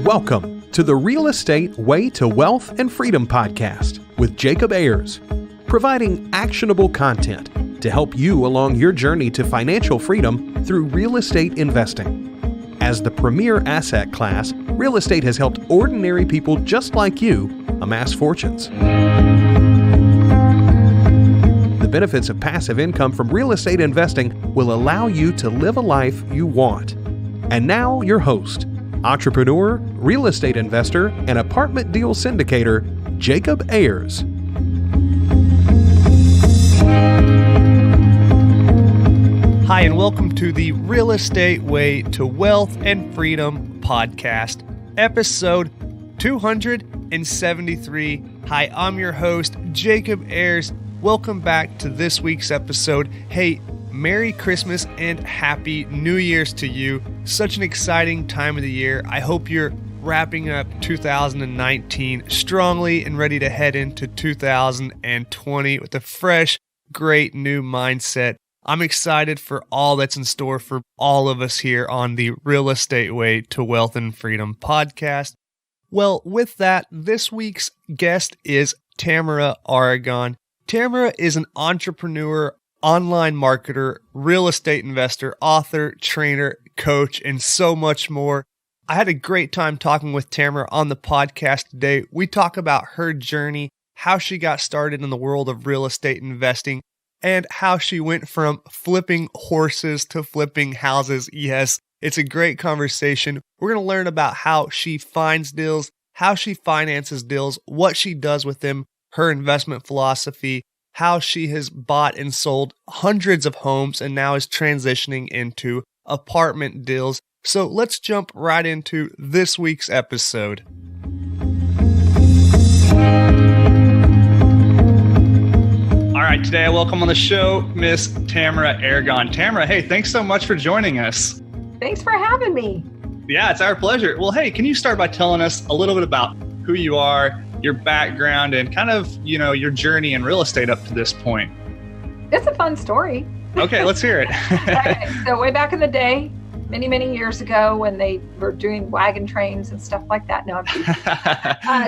Welcome to the Real Estate Way to Wealth and Freedom podcast with Jacob Ayers, providing actionable content to help you along your journey to financial freedom through real estate investing. As the premier asset class, real estate has helped ordinary people just like you amass fortunes. The benefits of passive income from real estate investing will allow you to live a life you want. And now your host, entrepreneur, real estate investor, and apartment deal syndicator, Jacob Ayers. Hi, and welcome to the Real Estate Way to Wealth and Freedom podcast, episode 273. Hi, I'm your host, Jacob Ayers. Welcome back to this week's episode. Hey, Merry Christmas and Happy New Year's to you. Such an exciting time of the year. I hope you're wrapping up 2019 strongly and ready to head into 2020 with a fresh, great new mindset. I'm excited for all that's in store for all of us here on the Real Estate Way to Wealth and Freedom podcast. Well, with that, this week's guest is Tamera Aragon. Tamera is an entrepreneur, online marketer, real estate investor, author, trainer, coach, and so much more. I had a great time talking with Tamera on the podcast today. We talk about her journey, how she got started in the world of real estate investing, and how she went from flipping horses to flipping houses. Yes, it's a great conversation. We're going to learn about how she finds deals, how she finances deals, what she does with them, her investment philosophy, how she has bought and sold hundreds of homes and now is transitioning into apartment deals. So let's jump right into this week's episode. All right, today I welcome on the show Miss Tamera Aragon. Tamera, hey, thanks so much for joining us. Thanks for having me. Yeah, it's our pleasure. Well, hey, can you start by telling us a little bit about who you are, your background, and kind of, your journey in real estate up to this point? It's a fun story. Okay, let's hear it. Okay, so way back in the day, many, many years ago when they were doing wagon trains and stuff like that. No, I'm teasing.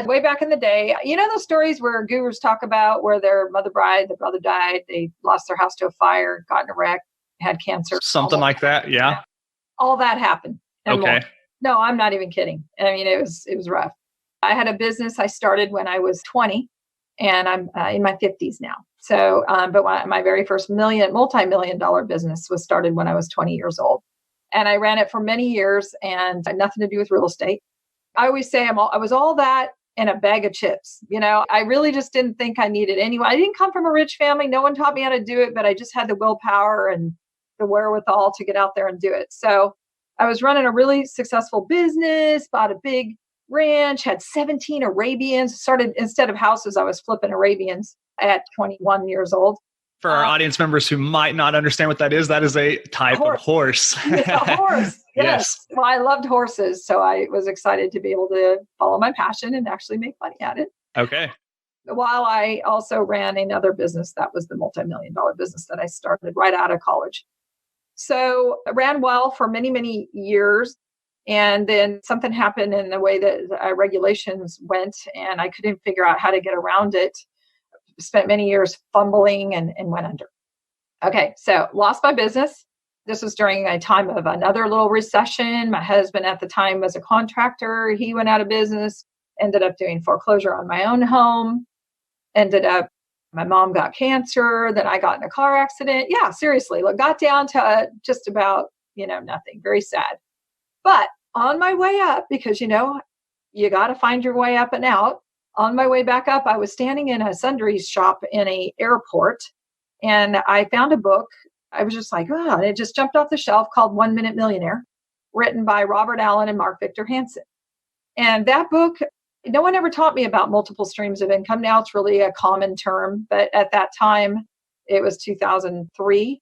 Way back in the day, those stories where gurus talk about where their mother died, their brother died, they lost their house to a fire, got in a wreck, had cancer. Something like that, yeah. All that happened. And okay. More. No, I'm not even kidding. I mean, it was rough. I had a business I started when I was 20, and I'm in my 50s now. So, but my very first multi-million dollar business was started when I was 20 years old. And I ran it for many years and had nothing to do with real estate. I always say I was all that in a bag of chips. I really just didn't think I needed anyone. I didn't come from a rich family. No one taught me how to do it, but I just had the willpower and the wherewithal to get out there and do it. So I was running a really successful business, bought a big ranch, had 17 Arabians, started, instead of houses, I was flipping Arabians at 21 years old. For our audience members who might not understand what that is a type of horse. It's a horse. Yes. Well, I loved horses, so I was excited to be able to follow my passion and actually make money at it. Okay. While I also ran another business, that was the multi-million dollar business that I started right out of college. So I ran well for many, many years. And then something happened in the way that regulations went, and I couldn't figure out how to get around it. Spent many years fumbling and went under. Okay, so lost my business. This was during a time of another little recession. My husband at the time was a contractor. He went out of business, ended up doing foreclosure on my own home, my mom got cancer, then I got in a car accident. Yeah, seriously, got down to just about, nothing. Very sad. But on my way up, because, you got to find your way up and out. On my way back up, I was standing in a sundries shop in an airport, and I found a book. I was just like, and it just jumped off the shelf, called 1 Minute Millionaire, written by Robert Allen and Mark Victor Hansen. And that book, no one ever taught me about multiple streams of income. Now it's really a common term, but at that time, it was 2003.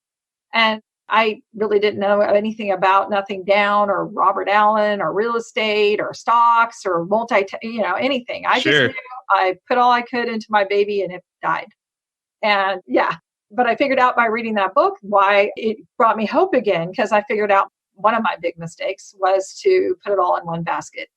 And I really didn't know anything about Nothing Down or Robert Allen or real estate or stocks or anything. I just knew I put all I could into my baby and it died. And but I figured out by reading that book why it brought me hope again, because I figured out one of my big mistakes was to put it all in one basket.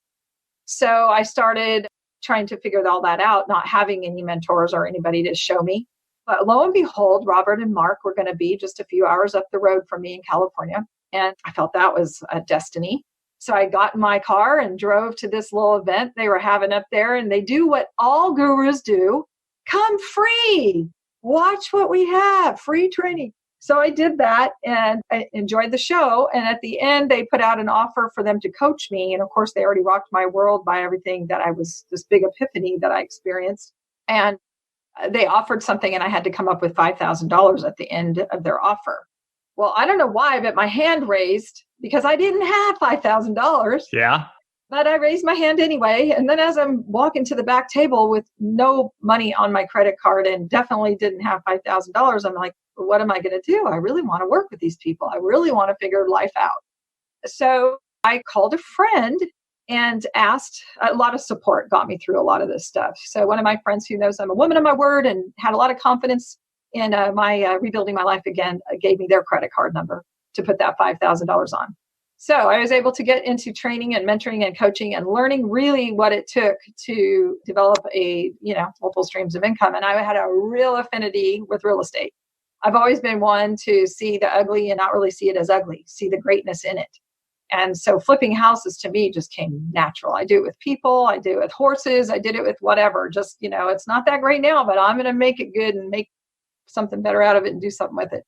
So I started trying to figure all that out, not having any mentors or anybody to show me. But lo and behold, Robert and Mark were going to be just a few hours up the road from me in California. And I felt that was a destiny. So I got in my car and drove to this little event they were having up there. And they do what all gurus do: come free, watch what we have, free training. So I did that and I enjoyed the show. And at the end, they put out an offer for them to coach me. And of course, they already rocked my world by everything that I was, this big epiphany that I experienced. And they offered something and I had to come up with $5,000 at the end of their offer. Well, I don't know why, but my hand raised because I didn't have $5,000. Yeah. But I raised my hand anyway. And then as I'm walking to the back table with no money on my credit card and definitely didn't have $5,000, I'm like, what am I going to do? I really want to work with these people. I really want to figure life out. So I called a friend and asked. A lot of support got me through a lot of this stuff. So one of my friends who knows I'm a woman of my word and had a lot of confidence in my rebuilding my life again, gave me their credit card number to put that $5,000 on. So I was able to get into training and mentoring and coaching and learning really what it took to develop multiple streams of income. And I had a real affinity with real estate. I've always been one to see the ugly and not really see it as ugly, see the greatness in it. And so flipping houses to me just came natural. I do it with people, I do it with horses, I did it with whatever. Just, it's not that great now, but I'm going to make it good and make something better out of it and do something with it.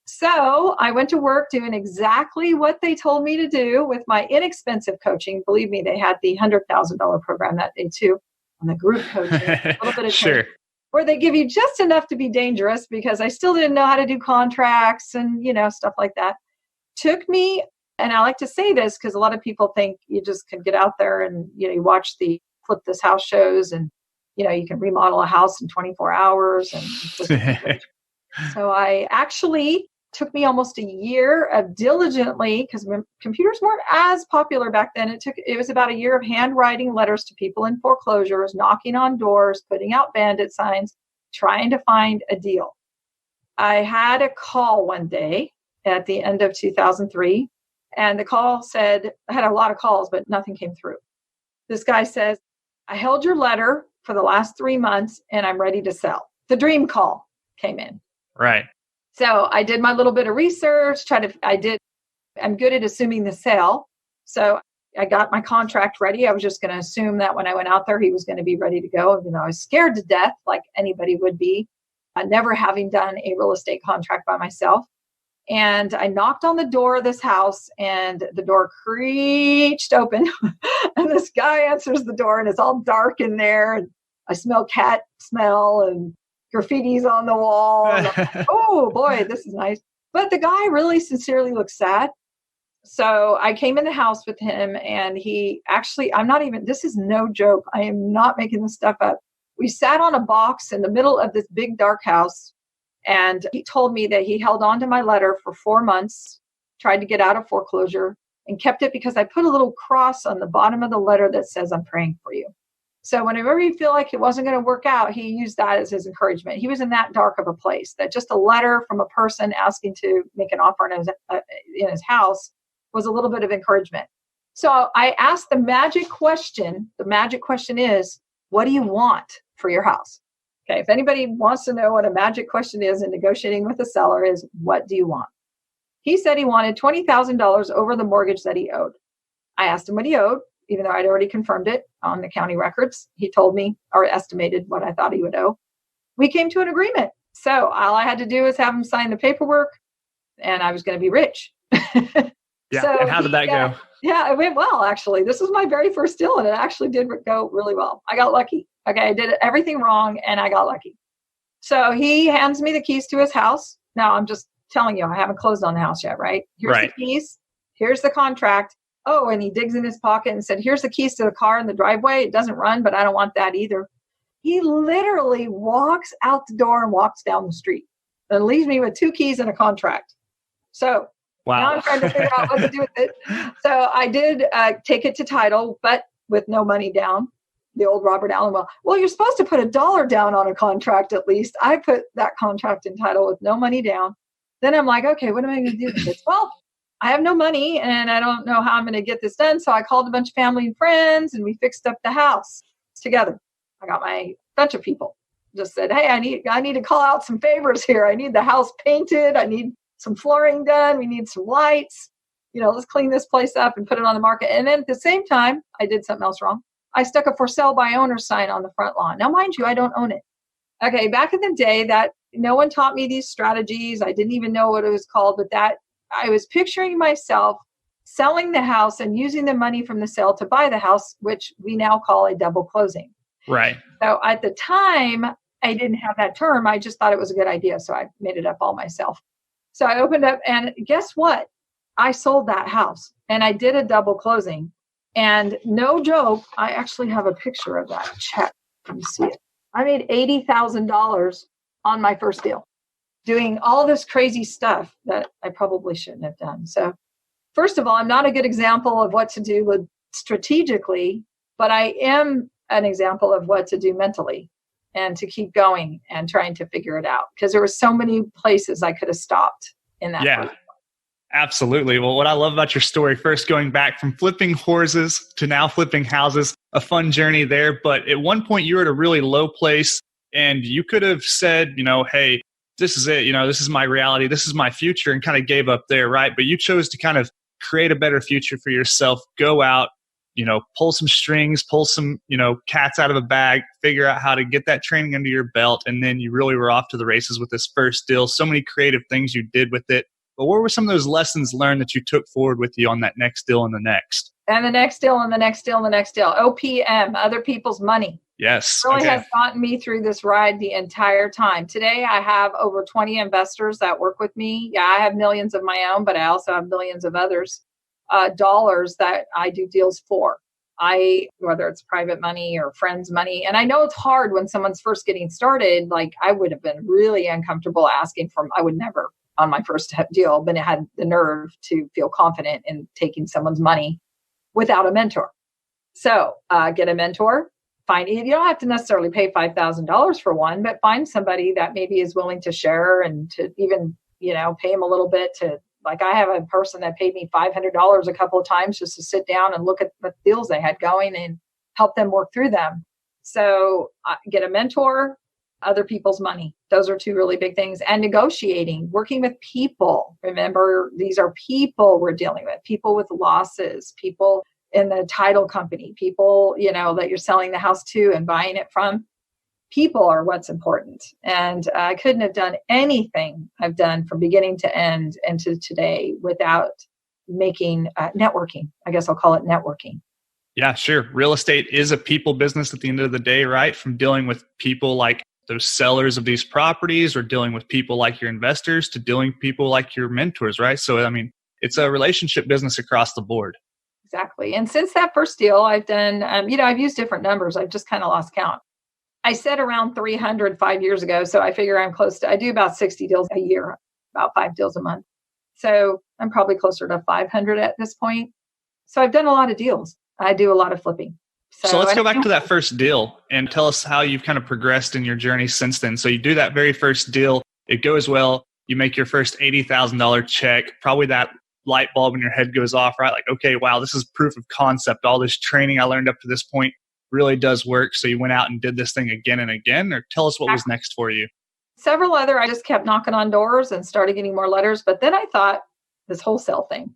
So I went to work doing exactly what they told me to do with my inexpensive coaching. Believe me, they had the $100,000 program that day too, on the group coaching, a little bit of Sure. training, where they give you just enough to be dangerous because I still didn't know how to do contracts and, stuff like that. Took me, and I like to say this because a lot of people think you just can get out there and, you watch the Flip This House shows and, you can remodel a house in 24 hours. And so I actually took me almost a year of diligently, because computers weren't as popular back then. It was about a year of handwriting letters to people in foreclosures, knocking on doors, putting out bandit signs, trying to find a deal. I had a call one day at the end of 2003, and the call said, I had a lot of calls, but nothing came through. This guy says, I held your letter for the last 3 months and I'm ready to sell. The dream call came in. Right. So I did my little bit of research, I'm good at assuming the sale. So I got my contract ready. I was just going to assume that when I went out there, he was going to be ready to go. I was scared to death, like anybody would be, never having done a real estate contract by myself. And I knocked on the door of this house and the door creaked open. And this guy answers the door and it's all dark in there. And I smell cat smell and graffiti's on the wall. And I'm like, oh boy, this is nice. But the guy really sincerely looked sad. So I came in the house with him and he actually, this is no joke. I am not making this stuff up. We sat on a box in the middle of this big dark house. And he told me that he held on to my letter for 4 months, tried to get out of foreclosure, and kept it because I put a little cross on the bottom of the letter that says, I'm praying for you. So whenever you feel like it wasn't going to work out, he used that as his encouragement. He was in that dark of a place that just a letter from a person asking to make an offer in his house was a little bit of encouragement. So I asked the magic question. The magic question is, what do you want for your house? Okay, if anybody wants to know what a magic question is in negotiating with a seller is, what do you want? He said he wanted $20,000 over the mortgage that he owed. I asked him what he owed, even though I'd already confirmed it on the county records. He told me or estimated what I thought he would owe. We came to an agreement. So all I had to do was have him sign the paperwork and I was going to be rich. Yeah. So and how did that go? Yeah, it went well, actually. This was my very first deal, and it actually did go really well. I got lucky. Okay, I did everything wrong, and I got lucky. So he hands me the keys to his house. Now, I'm just telling you, I haven't closed on the house yet, right? Here's the keys. Here's the contract. Oh, and he digs in his pocket and said, here's the keys to the car in the driveway. It doesn't run, but I don't want that either. He literally walks out the door and walks down the street and leaves me with 2 keys and a contract. So now I'm trying to figure out what to do with it. So I did take it to title, but with no money down. The old Robert Allen, well, you're supposed to put $1 down on a contract at least. I put that contract in title with no money down. Then I'm like, okay, what am I going to do with this? Well, I have no money and I don't know how I'm going to get this done. So I called a bunch of family and friends and we fixed up the house together. I got my bunch of people, just said, hey, I need to call out some favors here. I need the house painted. I need some flooring done. We need some lights. Let's clean this place up and put it on the market. And then at the same time, I did something else wrong. I stuck a for sale by owner sign on the front lawn. Now, mind you, I don't own it. Okay, back in the day, that no one taught me these strategies. I didn't even know what it was called, but that I was picturing myself selling the house and using the money from the sale to buy the house, which we now call a double closing. Right. So at the time, I didn't have that term. I just thought it was a good idea. So I made it up all myself. So I opened up and guess what? I sold that house and I did a double closing. And no joke, I actually have a picture of that check. Let me see it. I made $80,000 on my first deal, doing all this crazy stuff that I probably shouldn't have done. So first of all, I'm not a good example of what to do strategically, but I am an example of what to do mentally and to keep going and trying to figure it out. Because there were so many places I could have stopped in that. Yeah. Absolutely. Well, what I love about your story, first going back from flipping horses to now flipping houses, a fun journey there. But at one point you were at a really low place and you could have said, hey, this is it. This is my reality. This is my future, and kind of gave up there. Right. But you chose to kind of create a better future for yourself, go out, pull some strings, pull some, cats out of a bag, figure out how to get that training under your belt. And then you really were off to the races with this first deal. So many creative things you did with it. But what were some of those lessons learned that you took forward with you on that next deal and the next? And the next deal and the next deal and the next deal. OPM, other people's money. Yes. Really has gotten me through this ride the entire time. Today, I have over 20 investors that work with me. Yeah, I have millions of my own, but I also have millions of others, dollars that I do deals for. Whether it's private money or friends' money. And I know it's hard when someone's first getting started. Like I would have been really uncomfortable asking I would never on my first deal, but I had the nerve to feel confident in taking someone's money without a mentor. So get a mentor. You don't have to necessarily pay $5,000 for one, but find somebody that maybe is willing to share and to even, pay them a little bit to, like I have a person that paid me $500 a couple of times just to sit down and look at the deals they had going and help them work through them. So get a mentor, other people's money. Those are two really big things. And negotiating, working with people. Remember, these are people we're dealing with, people with losses, people in the title company, people, that you're selling the house to and buying it from. People are what's important. And I couldn't have done anything I've done from beginning to end and to today without making networking. I guess I'll call it networking. Yeah, sure. Real estate is a people business at the end of the day, right? From dealing with people like those sellers of these properties or dealing with people like your investors to dealing with people like your mentors, right? So, it's a relationship business across the board. Exactly. And since that first deal, I've done, I've used different numbers. I've just kind of lost count. I said around 300 5 years ago. So I figure I do about 60 deals a year, about 5 deals a month. So I'm probably closer to 500 at this point. So I've done a lot of deals. I do a lot of flipping. So let's go back to that first deal and tell us how you've kind of progressed in your journey since then. So you do that very first deal. It goes well. You make your first $80,000 check. Probably that light bulb in your head goes off, right? Like, okay, wow, this is proof of concept. All this training I learned up to this point really does work. So you went out and did this thing again and again, or tell us what was next for you. Several other, I just kept knocking on doors and started getting more letters. But then I thought this wholesale thing.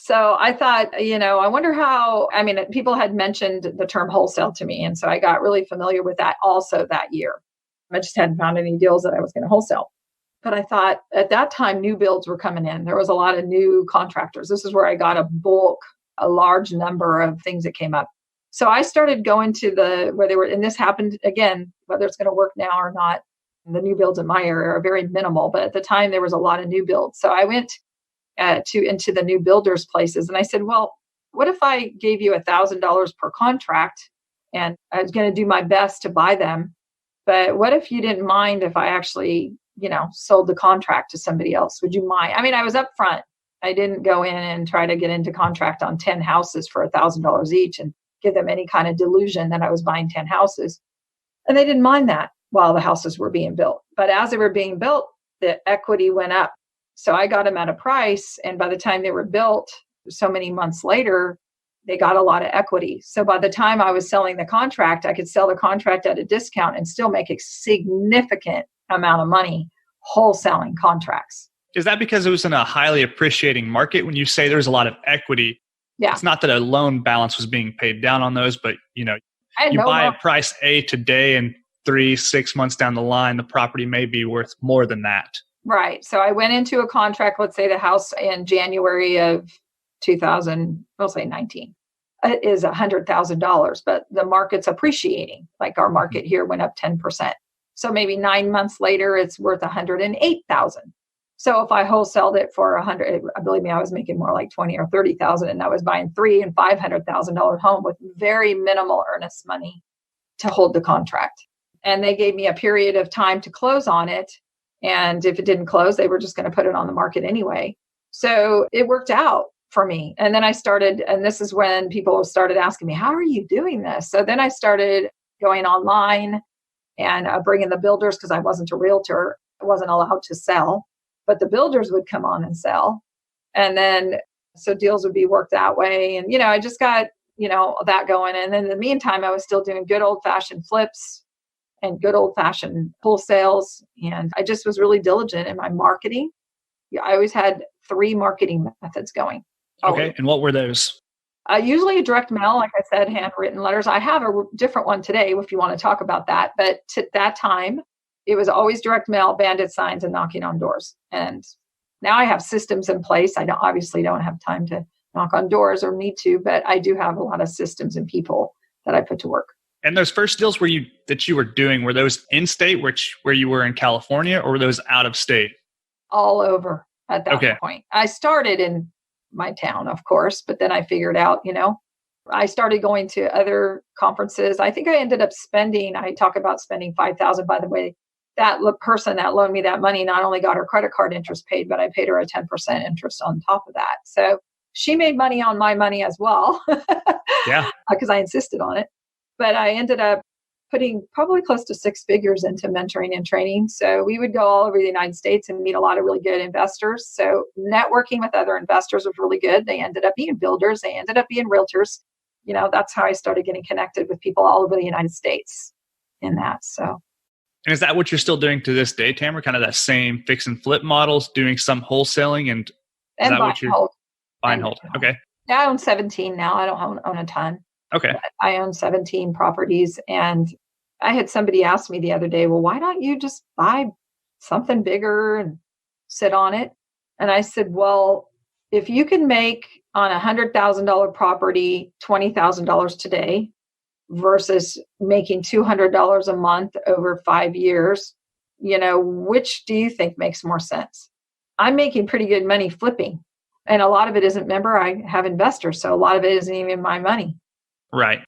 So I thought, I wonder how, people had mentioned the term wholesale to me. And so I got really familiar with that also that year. I just hadn't found any deals that I was going to wholesale. But I thought at that time, new builds were coming in. There was a lot of new contractors. This is where I got a large number of things that came up. So I started going to where they were, and this happened again, whether it's going to work now or not. The new builds in my area are very minimal, but at the time there was a lot of new builds. So I went into the new builders places. And I said, well, what if I gave you $1,000 per contract and I was going to do my best to buy them. But what if you didn't mind if I actually, sold the contract to somebody else? Would you mind? I was upfront. I didn't go in and try to get into contract on 10 houses for $1,000 each and give them any kind of delusion that I was buying 10 houses. And they didn't mind that while the houses were being built. But as they were being built, the equity went up. So I got them at a price. And by the time they were built, so many months later, they got a lot of equity. So by the time I was selling the contract, I could sell the contract at a discount and still make a significant amount of money wholesaling contracts. Is that because it was in a highly appreciating market? When you say there's a lot of equity, Yeah. it's not that a loan balance was being paid down on those, but you buy a price A today and 3-6 months down the line, the property may be worth more than that. Right. So I went into a contract, let's say the house in January of 2019 is $100,000, but the market's appreciating. Like our market here went up 10%. So maybe 9 months later, it's worth $108,000. So if I wholesaled it for $100,000, believe me, I was making more like $20,000 or $30,000, and I was buying $300,000 and $500,000 home with very minimal earnest money to hold the contract. And they gave me a period of time to close on it. And if it didn't close, they were just going to put it on the market anyway. So it worked out for me. And then I started, and this is when people started asking me, how are you doing this? So then I started going online and bringing the builders, because I wasn't a realtor. I wasn't allowed to sell, but the builders would come on and sell. And then, so deals would be worked that way. And, I just got, that going. And then in the meantime, I was still doing good old fashioned flips and good old fashioned wholesales. And I just was really diligent in my marketing. I always had 3 marketing methods going. Okay. And what were those? Usually direct mail, like I said, handwritten letters. I have a different one today if you want to talk about that. But at that time, it was always direct mail, bandit signs, and knocking on doors. And now I have systems in place. I obviously don't have time to knock on doors or need to, but I do have a lot of systems and people that I put to work. And those first deals that you were doing, were those in state, where you were in California, or were those out of state? All over at that point. I started in my town, of course, but then I figured out, I started going to other conferences. I think I ended up I talk about spending $5,000, by the way. That person that loaned me that money not only got her credit card interest paid, but I paid her a 10% interest on top of that. So she made money on my money as well. Yeah. Because I insisted on it. But I ended up putting probably close to 6 figures into mentoring and training. So we would go all over the United States and meet a lot of really good investors. So networking with other investors was really good. They ended up being builders. They ended up being realtors. That's how I started getting connected with people all over the United States in that. So. And is that what you're still doing to this day, Tamera? Kind of that same fix and flip models, doing some wholesaling, and is that what you're buy and hold? Okay. Yeah, I own 17 now. I don't own a ton. Okay. But I own 17 properties, and I had somebody ask me the other day, well, why don't you just buy something bigger and sit on it? And I said, well, if you can make on $100,000 property $20,000 today versus making $200 a month over 5 years, which do you think makes more sense? I'm making pretty good money flipping. And a lot of it isn't, remember, I have investors, so a lot of it isn't even my money. Right.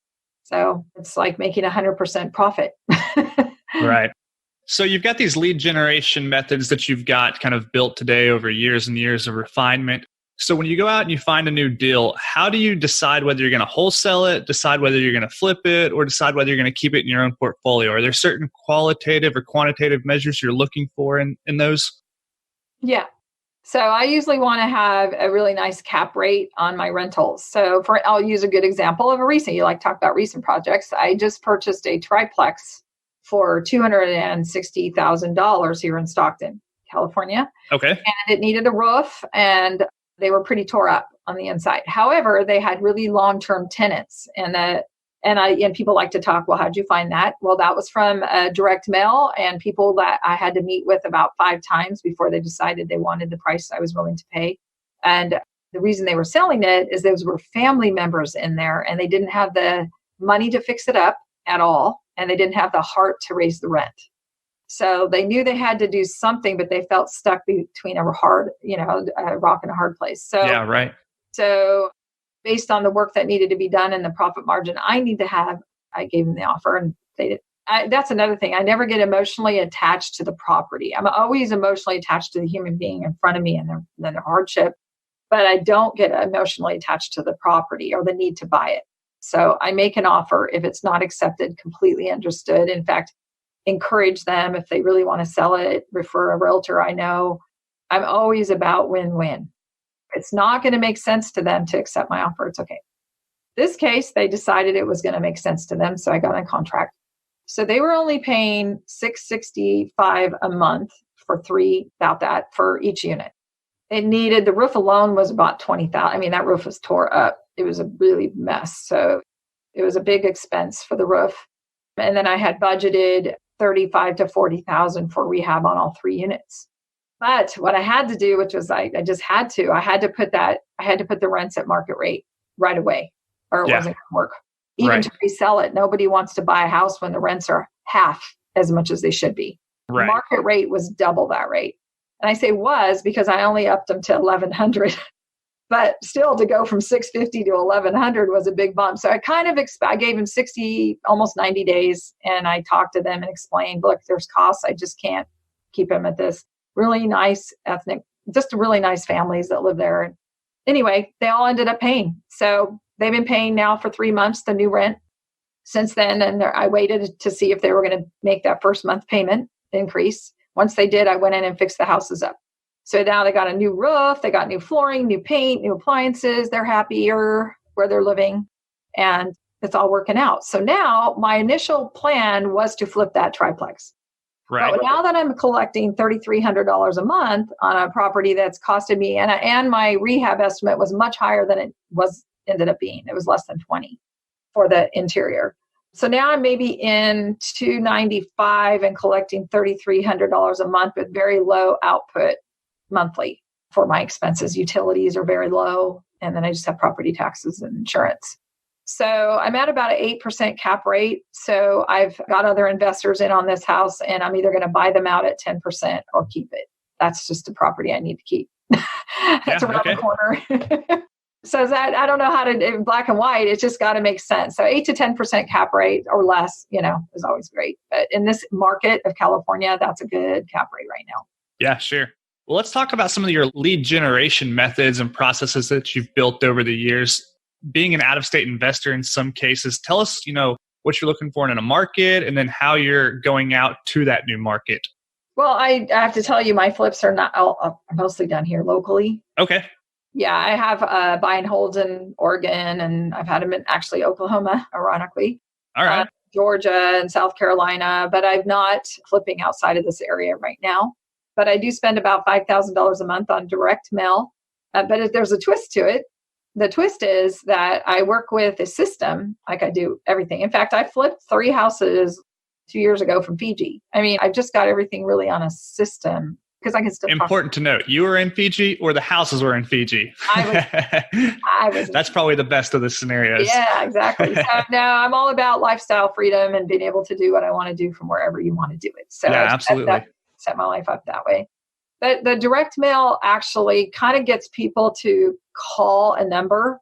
So it's like making 100% profit. Right. So you've got these lead generation methods that you've got kind of built today over years and years of refinement. So when you go out and you find a new deal, how do you decide whether you're going to wholesale it, decide whether you're going to flip it, or decide whether you're going to keep it in your own portfolio? Are there certain qualitative or quantitative measures you're looking for in those? Yeah. So I usually want to have a really nice cap rate on my rentals. So I'll use a good example of you like to talk about recent projects. I just purchased a triplex for $260,000 here in Stockton, California. Okay. And it needed a roof, and they were pretty tore up on the inside. However, they had really long-term tenants, and people like to talk, well, how'd you find that? Well, that was from direct mail and people that I had to meet with about 5 times before they decided they wanted the price I was willing to pay. And the reason they were selling it is those were family members in there, and they didn't have the money to fix it up at all, and they didn't have the heart to raise the rent. So they knew they had to do something, but they felt stuck between a rock and a hard place. So yeah, right. So based on the work that needed to be done and the profit margin I need to have, I gave them the offer, and they did. That's another thing. I never get emotionally attached to the property. I'm always emotionally attached to the human being in front of me and their hardship, but I don't get emotionally attached to the property or the need to buy it. So I make an offer. If it's not accepted, completely understood. In fact, encourage them if they really want to sell it, refer a realtor I know. I'm always about win-win. It's not going to make sense to them to accept my offer. It's okay. This case, they decided it was going to make sense to them. So I got a contract. So they were only paying $665 a month for about that for each unit. It needed, the roof alone was about $20,000. I mean, that roof was tore up. It was a really mess. So it was a big expense for the roof. And then I had budgeted $35,000 to $40,000 for rehab on all 3 units. But what I had to do, which was I just had to, I had to put the rents at market rate right away, or it wasn't going to work. Even to resell it, nobody wants to buy a house when the rents are half as much as they should be. Right. The market rate was double that rate. And I say was because I only upped them to $1,100. But still, to go from $650 to $1,100 was a big bump. So I kind of I gave him 60, almost 90 days, and I talked to them and explained, look, there's costs. I just can't keep him at this. Really nice just really nice families that live there. And anyway, they all ended up paying. So they've been paying now for 3 months the new rent since then. And I waited to see if they were going to make that first month payment increase. Once they did, I went in and fixed the houses up. So now they got a new roof, they got new flooring, new paint, new appliances. They're happier where they're living, and it's all working out. So now my initial plan was to flip that triplex. Right. But now that I'm collecting $3,300 a month on a property that's costed me, and my rehab estimate was much higher than it ended up being. It was less than 20 for the interior. So now I'm maybe in $295 and collecting $3,300 a month with very low output monthly for my expenses. Utilities are very low. And then I just have property taxes and insurance. So I'm at about an 8% cap rate. So I've got other investors in on this house, and I'm either going to buy them out at 10% or keep it. That's just a property I need to keep. That's around the corner. So that, I don't know how to, in black and white, it's just got to make sense. So 8 to 10% cap rate or less, is always great. But in this market of California, that's a good cap rate right now. Yeah, sure. Well, let's talk about some of your lead generation methods and processes that you've built over the years. Being an out-of-state investor in some cases, tell us, what you're looking for in a market and then how you're going out to that new market. Well, I have to tell you, my flips are are mostly done here locally. Okay. Yeah, I have buy and holds in Oregon, and I've had them in actually Oklahoma, ironically. All right. Georgia and South Carolina, but I'm not flipping outside of this area right now. But I do spend about $5,000 a month on direct mail. But there's a twist to it. The twist is that I work with a system, like I do everything. In fact, I flipped 3 houses 2 years ago from Fiji. I mean, I've just got everything really on a system because I can still Important to note, you were in Fiji or the houses were in Fiji? I was. That's probably the best of the scenarios. Yeah, exactly. So no, I'm all about lifestyle freedom and being able to do what I want to do from wherever you want to do it. So yeah, absolutely. Set my life up that way. But the direct mail actually kind of gets people to call a number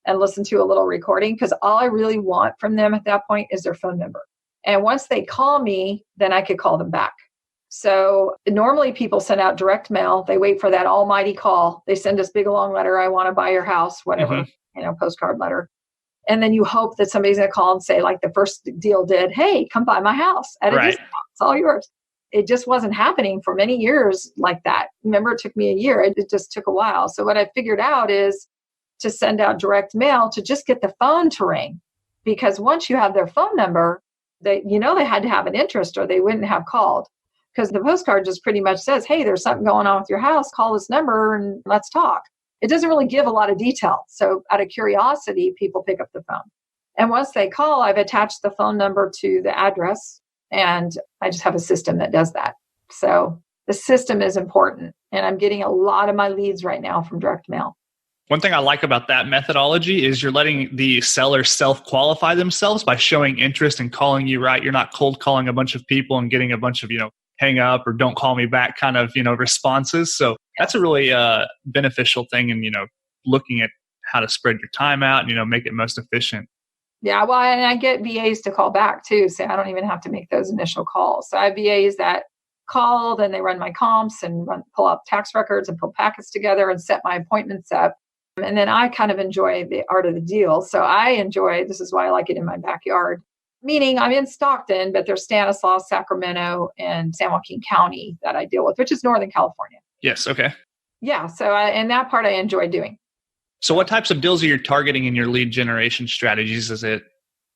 and listen to a little recording, because all I really want from them at that point is their phone number. And once they call me, then I could call them back. So normally people send out direct mail. They wait for that almighty call. They send us big, long letter. I want to buy your house, whatever, postcard letter. And then you hope that somebody's going to call and say, like the first deal did, hey, come buy my house at a discount. It's all yours. It just wasn't happening for many years like that. Remember, it took me a year. It just took a while. So what I figured out is to send out direct mail to just get the phone to ring. Because once you have their phone number, they had to have an interest or they wouldn't have called. Because the postcard just pretty much says, hey, there's something going on with your house. Call this number and let's talk. It doesn't really give a lot of detail. So out of curiosity, people pick up the phone. And once they call, I've attached the phone number to the address. And I just have a system that does that. So the system is important. And I'm getting a lot of my leads right now from direct mail. One thing I like about that methodology is you're letting the seller self-qualify themselves by showing interest and calling you, right? You're not cold calling a bunch of people and getting a bunch of, hang up or don't call me back kind of, responses. So that's a really beneficial thing in, looking at how to spread your time out and, make it most efficient. Yeah, well, and I get VAs to call back too, so I don't even have to make those initial calls. So I have VAs that call, then they run my comps and pull out tax records and pull packets together and set my appointments up. And then I kind of enjoy the art of the deal. So this is why I like it in my backyard. Meaning I'm in Stockton, but there's Stanislaus, Sacramento, and San Joaquin County that I deal with, which is Northern California. Yes. Okay. Yeah. So and that part I enjoy doing. So what types of deals are you targeting in your lead generation strategies? Is it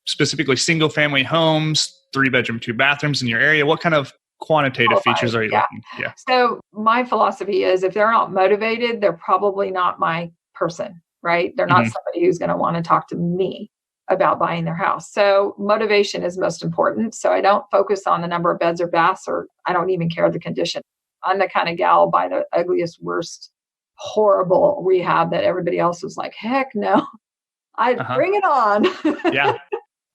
specifically single family homes, 3-bedroom, 2 bathrooms in your area? What kind of quantitative features are you looking? Yeah. So my philosophy is if they're not motivated, they're probably not my person, right? They're not somebody who's going to want to talk to me about buying their house. So motivation is most important. So I don't focus on the number of beds or baths, or I don't even care the condition. I'm the kind of gal buy the ugliest, worst, horrible rehab that everybody else was like, heck no, I'd bring it on. Yeah.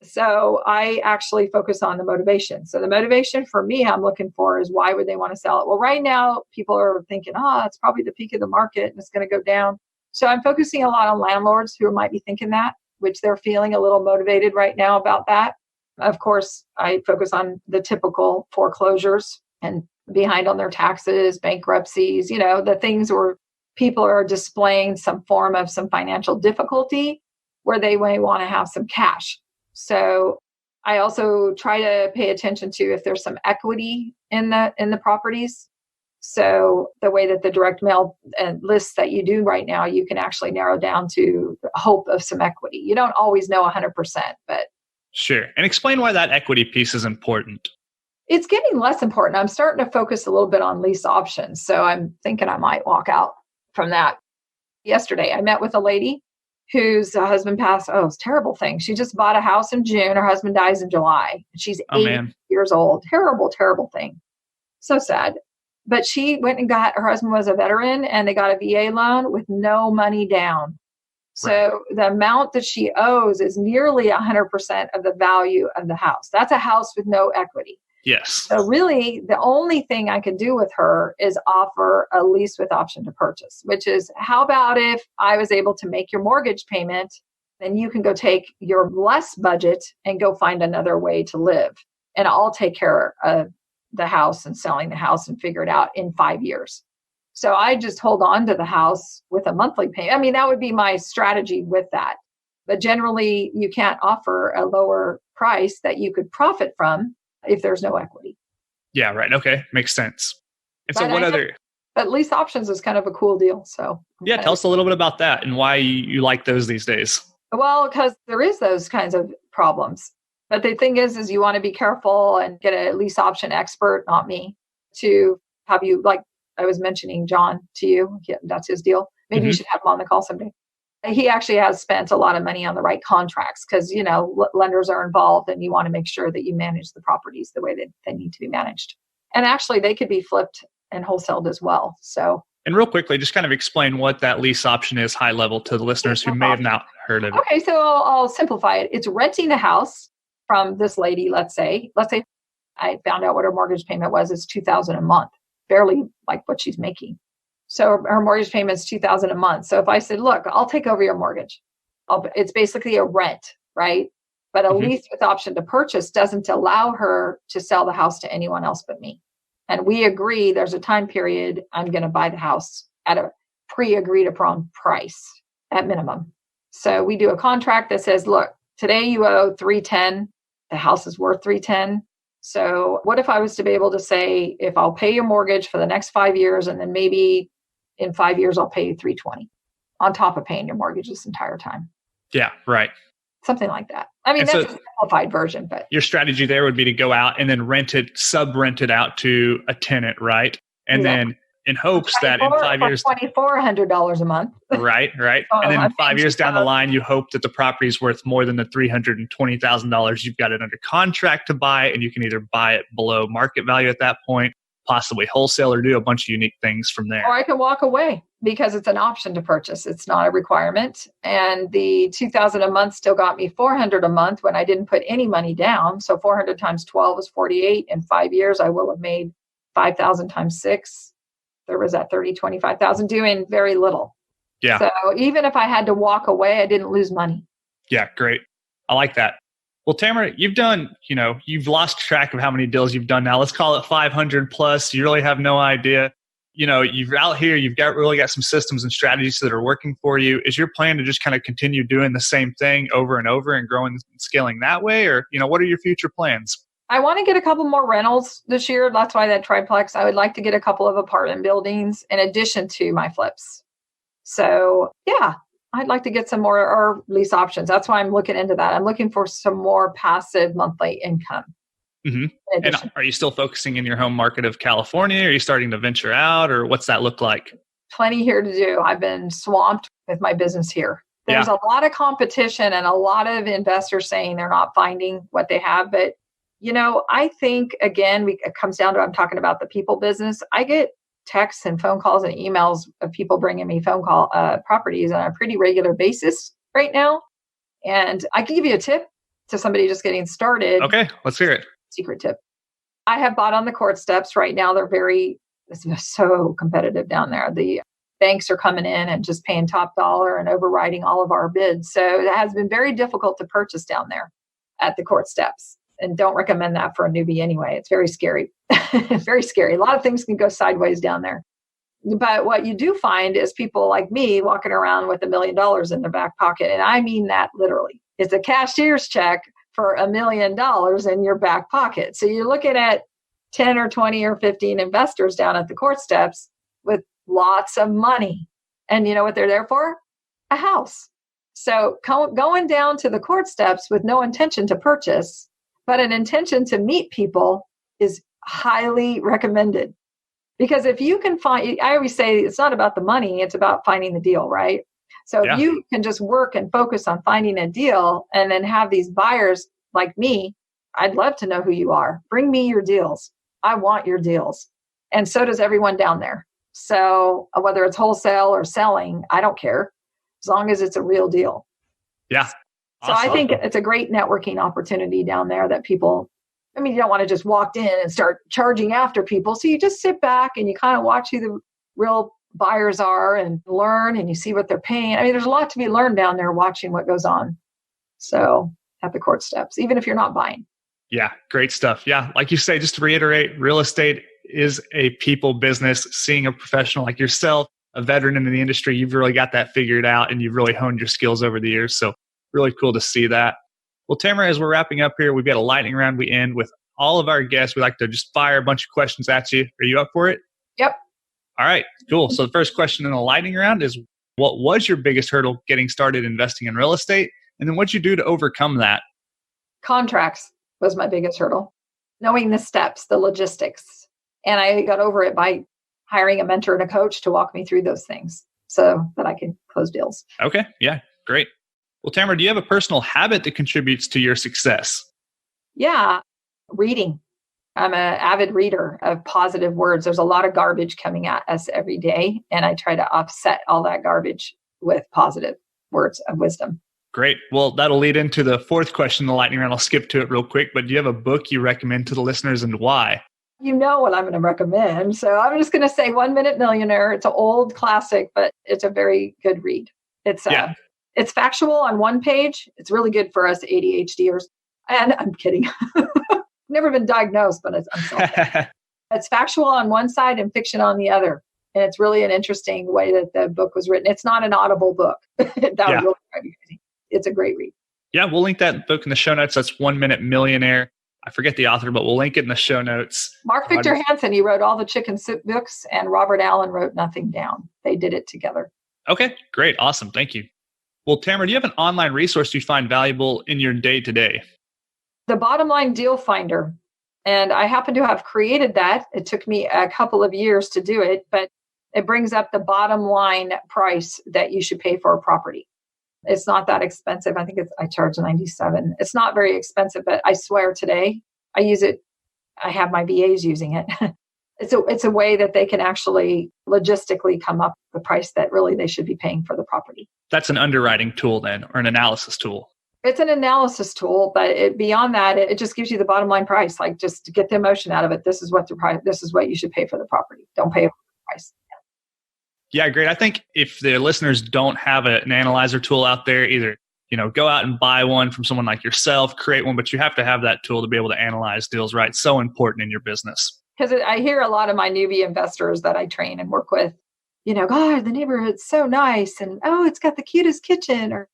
So I actually focus on the motivation. So the motivation for me, I'm looking for is why would they want to sell it? Well, right now people are thinking, it's probably the peak of the market and it's going to go down. So I'm focusing a lot on landlords who might be thinking that, which they're feeling a little motivated right now about that. Of course, I focus on the typical foreclosures and behind on their taxes, bankruptcies, the things where people are displaying some form of some financial difficulty where they may want to have some cash. So I also try to pay attention to if there's some equity in the properties. So the way that the direct mail lists that you do right now, you can actually narrow down to the hope of some equity. You don't always know 100%, but sure. And explain why that equity piece is important. It's getting less important. I'm starting to focus a little bit on lease options. So I'm thinking I might walk out from that. Yesterday, I met with a lady whose husband passed. It's a terrible thing. She just bought a house in June. Her husband dies in July. She's 80 years old. Terrible, terrible thing. So sad. But she went and her husband was a veteran, and they got a VA loan with no money down. So the amount that she owes is nearly 100% of the value of the house. That's a house with no equity. Yes. So really, the only thing I could do with her is offer a lease with option to purchase, which is, how about if I was able to make your mortgage payment, then you can go take your less budget and go find another way to live. And I'll take care of the house and selling the house and figure it out in 5 years. So I just hold on to the house with a monthly payment. I mean, that would be my strategy with that. But generally, you can't offer a lower price that you could profit from if there's no equity. Yeah, right. Okay. Makes sense. And so but lease options is kind of a cool deal. So yeah, tell us a little bit about that and why you like those these days. Well, because there is those kinds of problems. But the thing is you want to be careful and get a lease option expert, not me, to have you, like I was mentioning John to you. Yeah, that's his deal. Maybe you should have him on the call someday. He actually has spent a lot of money on the right contracts because, lenders are involved and you want to make sure that you manage the properties the way that they need to be managed. And actually, they could be flipped and wholesaled as well. So, and real quickly, just kind of explain what that lease option is high level to the listeners who may have not heard of it. Okay, so I'll simplify it. It's renting a house from this lady, let's say I found out what her mortgage payment was. It's $2,000 a month, barely like what she's making. So her mortgage payment is $2,000 a month. So if I said, look, I'll take over your mortgage, it's basically a rent, right? But a lease with option to purchase doesn't allow her to sell the house to anyone else but me. And we agree there's a time period I'm going to buy the house at a pre-agreed upon price at minimum. So we do a contract that says, look, today you owe $310. The house is worth $310. So what if I was to be able to say, if I'll pay your mortgage for the next 5 years, and then maybe in 5 years, I'll pay you $320 on top of paying your mortgage this entire time. Yeah, right. Something like that. I mean, that's a simplified version, but your strategy there would be to go out and then sub-rent it out to a tenant, right? And then in hopes that in 5 years, $2,400 a month. Right. And then 5 years down the line, you hope that the property is worth more than the $320,000 you've got it under contract to buy, and you can either buy it below market value at that point, possibly wholesale, or do a bunch of unique things from there. Or I can walk away because it's an option to purchase. It's not a requirement. And the $2,000 a month still got me $400 a month when I didn't put any money down. So 400 times 12 is 48. In 5 years, I will have made 5,000 times 6. There was that 25,000 doing very little. Yeah. So even if I had to walk away, I didn't lose money. Yeah, great. I like that. Well, Tamera, you've lost track of how many deals you've done now. Let's call it 500 plus. You really have no idea. You're out here, you've really got some systems and strategies that are working for you. Is your plan to just kind of continue doing the same thing over and over and growing and scaling that way? Or, what are your future plans? I want to get a couple more rentals this year. That's why that triplex. I would like to get a couple of apartment buildings in addition to my flips. So yeah, I'd like to get some more or lease options. That's why I'm looking into that. I'm looking for some more passive monthly income. Mm-hmm. And are you still focusing in your home market of California? Are you starting to venture out, or what's that look like? Plenty here to do. I've been swamped with my business here. There's a lot of competition and a lot of investors saying they're not finding what they have. But, I think, again, it comes down to, I'm talking about the people business. I get texts and phone calls and emails of people bringing me properties on a pretty regular basis right now. And I can give you a tip to somebody just getting started. Okay, let's hear it. Secret tip. I have bought on the court steps right now. It's so competitive down there. The banks are coming in and just paying top dollar and overriding all of our bids. So it has been very difficult to purchase down there at the court steps. And don't recommend that for a newbie anyway. It's very scary. Very scary. A lot of things can go sideways down there. But what you do find is people like me walking around with $1 million in their back pocket. And I mean that literally. It's a cashier's check for $1 million in your back pocket. So you're looking at 10 or 20 or 15 investors down at the court steps with lots of money. And you know what they're there for? A house. So going down to the court steps with no intention to purchase, but an intention to meet people is highly recommended. Because if you can find, I always say it's not about the money, it's about finding the deal, right? So if you can just work and focus on finding a deal and then have these buyers like me, I'd love to know who you are. Bring me your deals. I want your deals. And so does everyone down there. So whether it's wholesale or selling, I don't care, as long as it's a real deal. Yeah. So I think it's a great networking opportunity down there that people, you don't want to just walk in and start charging after people. So you just sit back and you kind of watch who the real buyers are and learn, and you see what they're paying. There's a lot to be learned down there watching what goes on. So at the court steps, even if you're not buying. Yeah, great stuff. Yeah, like you say, just to reiterate, real estate is a people business. Seeing a professional like yourself, a veteran in the industry, you've really got that figured out and you've really honed your skills over the years. So really cool to see that. Well, Tamera, as we're wrapping up here, we've got a lightning round. We end with all of our guests. We like to just fire a bunch of questions at you. Are you up for it? Yep. All right, cool. So the first question in the lightning round is, what was your biggest hurdle getting started investing in real estate? And then what'd you do to overcome that? Contracts was my biggest hurdle. Knowing the steps, the logistics. And I got over it by hiring a mentor and a coach to walk me through those things so that I could close deals. Okay. Yeah. Great. Well, Tamera, do you have a personal habit that contributes to your success? Yeah. Reading. I'm an avid reader of positive words. There's a lot of garbage coming at us every day, and I try to offset all that garbage with positive words of wisdom. Great. Well, that'll lead into the fourth question in the lightning round. I'll skip to it real quick, but do you have a book you recommend to the listeners and why? You know what I'm going to recommend. So I'm just going to say 1 Minute Millionaire. It's an old classic, but it's a very good read. It's factual on one page. It's really good for us ADHDers. And I'm kidding. Never been diagnosed, but it's factual on one side and fiction on the other. And it's really an interesting way that the book was written. It's not an audible book. That would really drive you crazy. It's a great read. Yeah, we'll link that book in the show notes. That's 1 Minute Millionaire. I forget the author, but we'll link it in the show notes. Mark Victor Hansen, he wrote all the Chicken Soup books, and Robert Allen wrote Nothing Down. They did it together. Okay, great. Awesome. Thank you. Well, Tamera, do you have an online resource you find valuable in your day-to-day? The Bottom Line Deal Finder. And I happen to have created that. It took me a couple of years to do it, but it brings up the bottom line price that you should pay for a property. It's not that expensive. I think I charge $97. It's not very expensive, but I swear today I use it. I have my VAs using it. It's a way that they can actually logistically come up with the price that really they should be paying for the property. That's an underwriting tool then, or an analysis tool? It's an analysis tool, but beyond that, it just gives you the bottom line price. Like, just to get the emotion out of it, this is what you should pay for the property. Don't pay for the price. Yeah, great. I think if the listeners don't have an analyzer tool out there, either go out and buy one from someone like yourself, create one, but you have to have that tool to be able to analyze deals, right? It's so important in your business. Because I hear a lot of my newbie investors that I train and work with, God, the neighborhood's so nice, and it's got the cutest kitchen, or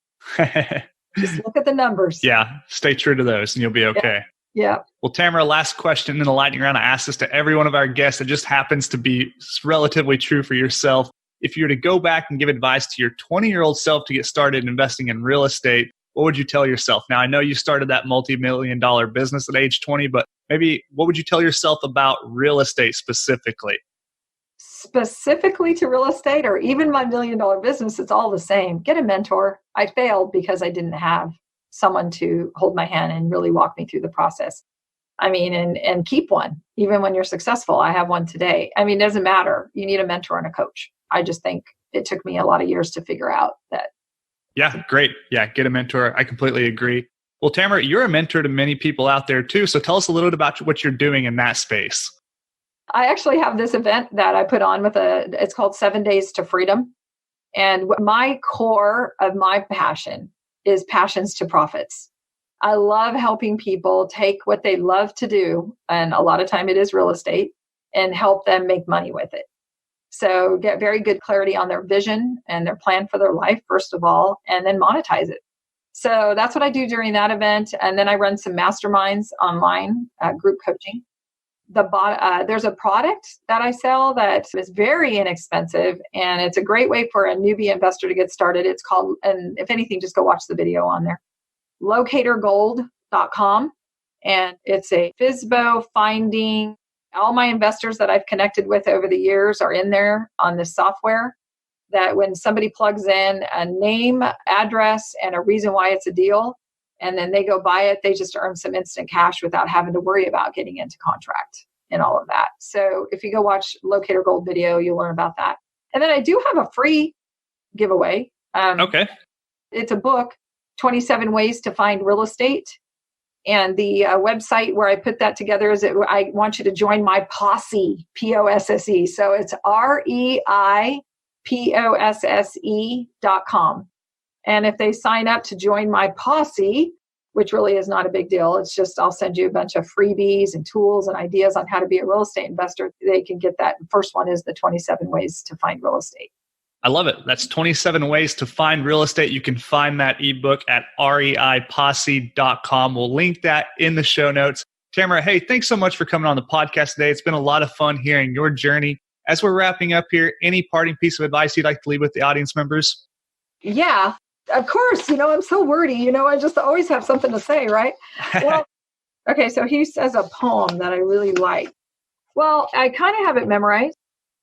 just look at the numbers. Yeah, stay true to those and you'll be okay. Yeah. Well, Tamera, last question in the lightning round. I ask this to every one of our guests. It just happens to be relatively true for yourself. If you were to go back and give advice to your 20-year-old self to get started investing in real estate, what would you tell yourself? Now, I know you started that multi-million-dollar business at age 20, but maybe what would you tell yourself about real estate specifically? Specifically to real estate or even my $1 million business, it's all the same. Get a mentor. I failed because I didn't have someone to hold my hand and really walk me through the process. I mean, and keep one, even when you're successful. I have one today. I mean, it doesn't matter. You need a mentor and a coach. I just think it took me a lot of years to figure out that. Yeah, great. Yeah, get a mentor. I completely agree. Well, Tamera, you're a mentor to many people out there too. So tell us a little bit about what you're doing in that space. I actually have this event that I put on it's called 7 Days to Freedom. And my core of my passion is passions to profits. I love helping people take what they love to do, and a lot of time it is real estate, and help them make money with it. So get very good clarity on their vision and their plan for their life, first of all, and then monetize it. So that's what I do during that event. And then I run some masterminds online, group coaching. There's a product that I sell that is very inexpensive, and it's a great way for a newbie investor to get started. It's called, and if anything, just go watch the video on there, locatorgold.com. And it's a FSBO finding. All my investors that I've connected with over the years are in there on this software, that when somebody plugs in a name, address, and a reason why it's a deal, and then they go buy it, they just earn some instant cash without having to worry about getting into contract and all of that. So if you go watch Locator Gold video, you'll learn about that. And then I do have a free giveaway. Okay. It's a book, 27 Ways to Find Real Estate. And the website where I put that together is I want you to join my posse, P-O-S-S-E. So it's REIPOSSE.com. And if they sign up to join my posse, which really is not a big deal, it's just I'll send you a bunch of freebies and tools and ideas on how to be a real estate investor. They can get that. The first one is the 27 Ways to Find Real Estate. I love it. That's 27 Ways to Find Real Estate. You can find that ebook at reiposse.com. We'll link that in the show notes. Tamera, hey, thanks so much for coming on the podcast today. It's been a lot of fun hearing your journey. As we're wrapping up here, any parting piece of advice you'd like to leave with the audience members? Yeah, of course. I'm so wordy. I just always have something to say, right? Well, okay, so he says a poem that I really like. Well, I kind of have it memorized.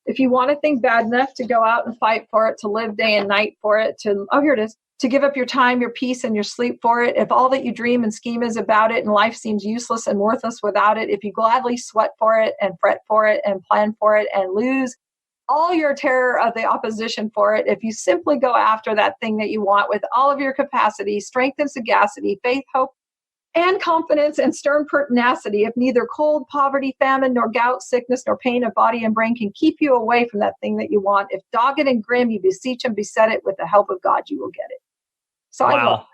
If you want to think bad enough to go out and fight for it, to live day and night for it, here it is, to give up your time, your peace, and your sleep for it, if all that you dream and scheme is about it and life seems useless and worthless without it, if you gladly sweat for it and fret for it and plan for it and lose all your terror of the opposition for it, if you simply go after that thing that you want with all of your capacity, strength and sagacity, faith, hope, and confidence and stern pertinacity, if neither cold, poverty, famine, nor gout, sickness, nor pain of body and brain can keep you away from that thing that you want, if dogged and grim you beseech and beset it, with the help of God, you will get it. So wow.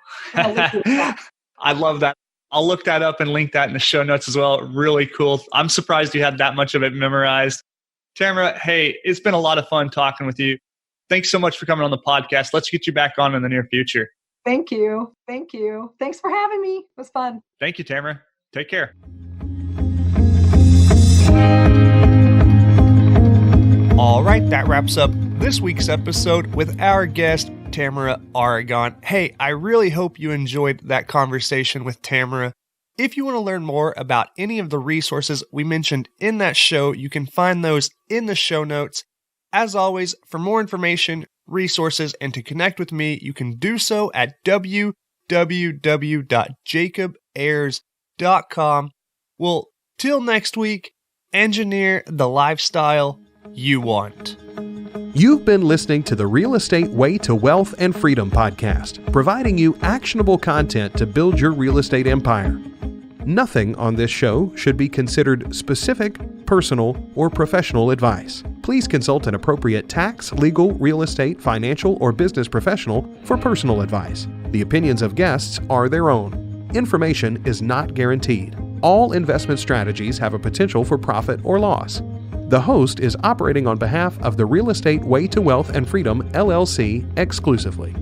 I love that. I'll look that up and link that in the show notes as well. Really cool. I'm surprised you had that much of it memorized. Tamera, hey, it's been a lot of fun talking with you. Thanks so much for coming on the podcast. Let's get you back on in the near future. Thank you. Thank you. Thanks for having me. It was fun. Thank you, Tamera. Take care. All right, that wraps up this week's episode with our guest, Tamera Aragon. Hey, I really hope you enjoyed that conversation with Tamera. If you want to learn more about any of the resources we mentioned in that show, you can find those in the show notes. As always, for more information, resources, and to connect with me, you can do so at www.jacobayers.com. Well, till next week, engineer the lifestyle you want. You've been listening to the Real Estate Way to Wealth and Freedom podcast, providing you actionable content to build your real estate empire. Nothing on this show should be considered specific, personal, or professional advice. Please consult an appropriate tax, legal, real estate, financial, or business professional for personal advice. The opinions of guests are their own. Information is not guaranteed. All investment strategies have a potential for profit or loss. The host is operating on behalf of the Real Estate Way to Wealth and Freedom, LLC, exclusively.